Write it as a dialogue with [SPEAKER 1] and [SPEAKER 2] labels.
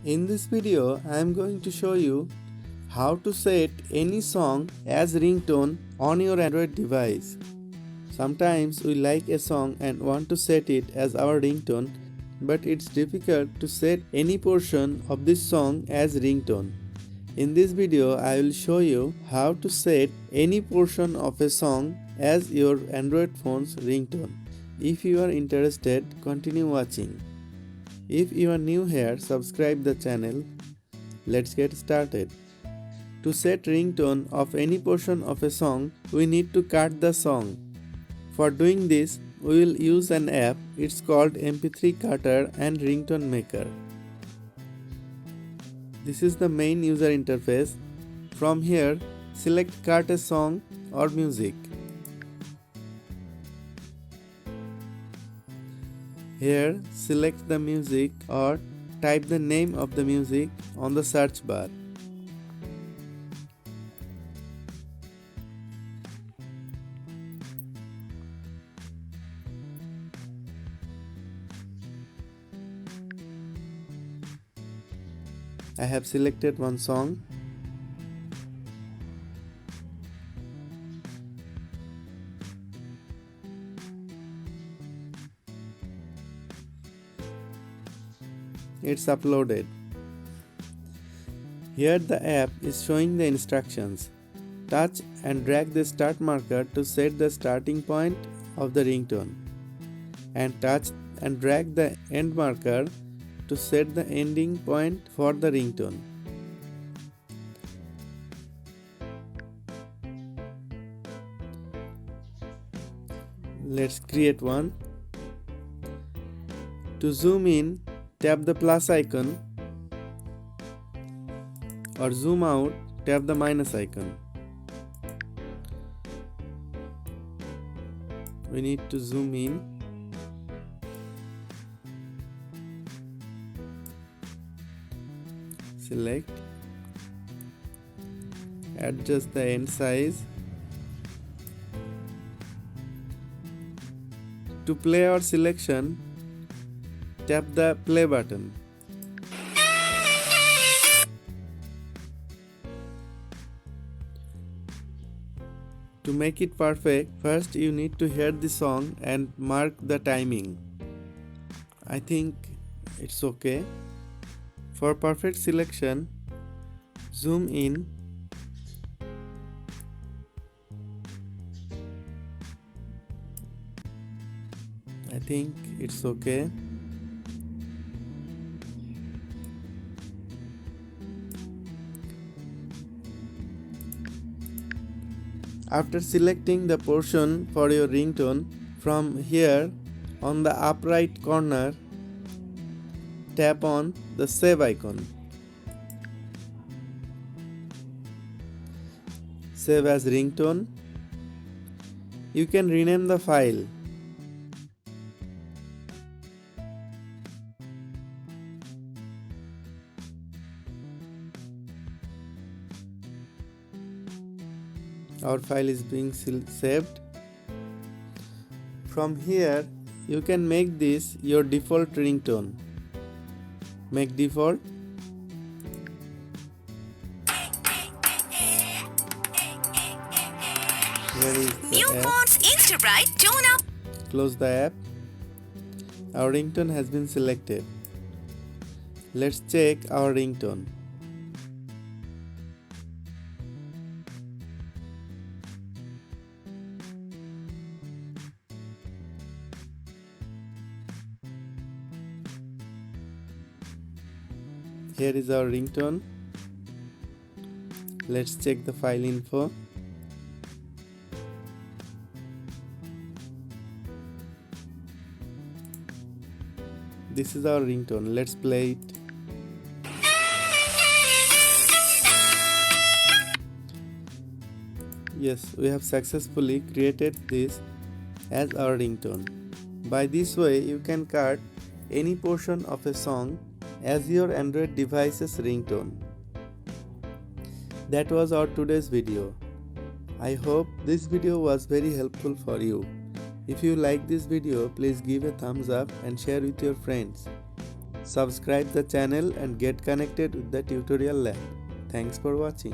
[SPEAKER 1] In this video, I am going to show you how to set any song as ringtone on your Android device. Sometimes we like a song and want to set it as our ringtone, but it's difficult to set any portion of this song as ringtone. In this video, I will show you how to set any portion of a song as your Android phone's ringtone. If you are interested, continue watching. If you are new here, subscribe the channel. Let's get started. To set ringtone of any portion of a song, we need to cut the song. For doing this, we will use an app. It's called MP3 Cutter and Ringtone Maker. This is the main user interface. From here, select Cut a Song or Music. Here, select the music or type the name of the music on the search bar. I have selected one song. It's uploaded. Here the app is showing the instructions. Touch and drag the start marker to set the starting point of the ringtone, and touch and drag the end marker to set the ending point for the ringtone. Let's create one. To zoom in, tap the plus icon, or zoom out, tap the minus icon. We need to zoom in. Select, adjust the end size. To play our selection, tap the play button. To make it perfect, first you need to hear the song and mark the timing. I think it's okay. For perfect selection, zoom in. I think it's okay. After selecting the portion for your ringtone, from here on the up right corner, tap on the save icon. Save as ringtone. You can rename the file. Our file is being saved. From here, you can make this your default ringtone. Make default. Here is the
[SPEAKER 2] New
[SPEAKER 1] app.
[SPEAKER 2] phones Insta Bright tune up.
[SPEAKER 1] Close the app. Our ringtone has been selected. Let's check our ringtone. Here is our ringtone. Let's check the file info. This is our ringtone. Let's play it. Yes, we have successfully created this as our ringtone. By this way, you can cut any portion of a song as your Android device's ringtone. That was our today's video. I hope this video was very helpful for you. If you like this video, please give a thumbs up and share with your friends. Subscribe the channel and get connected with the tutorial lab. Thanks for watching.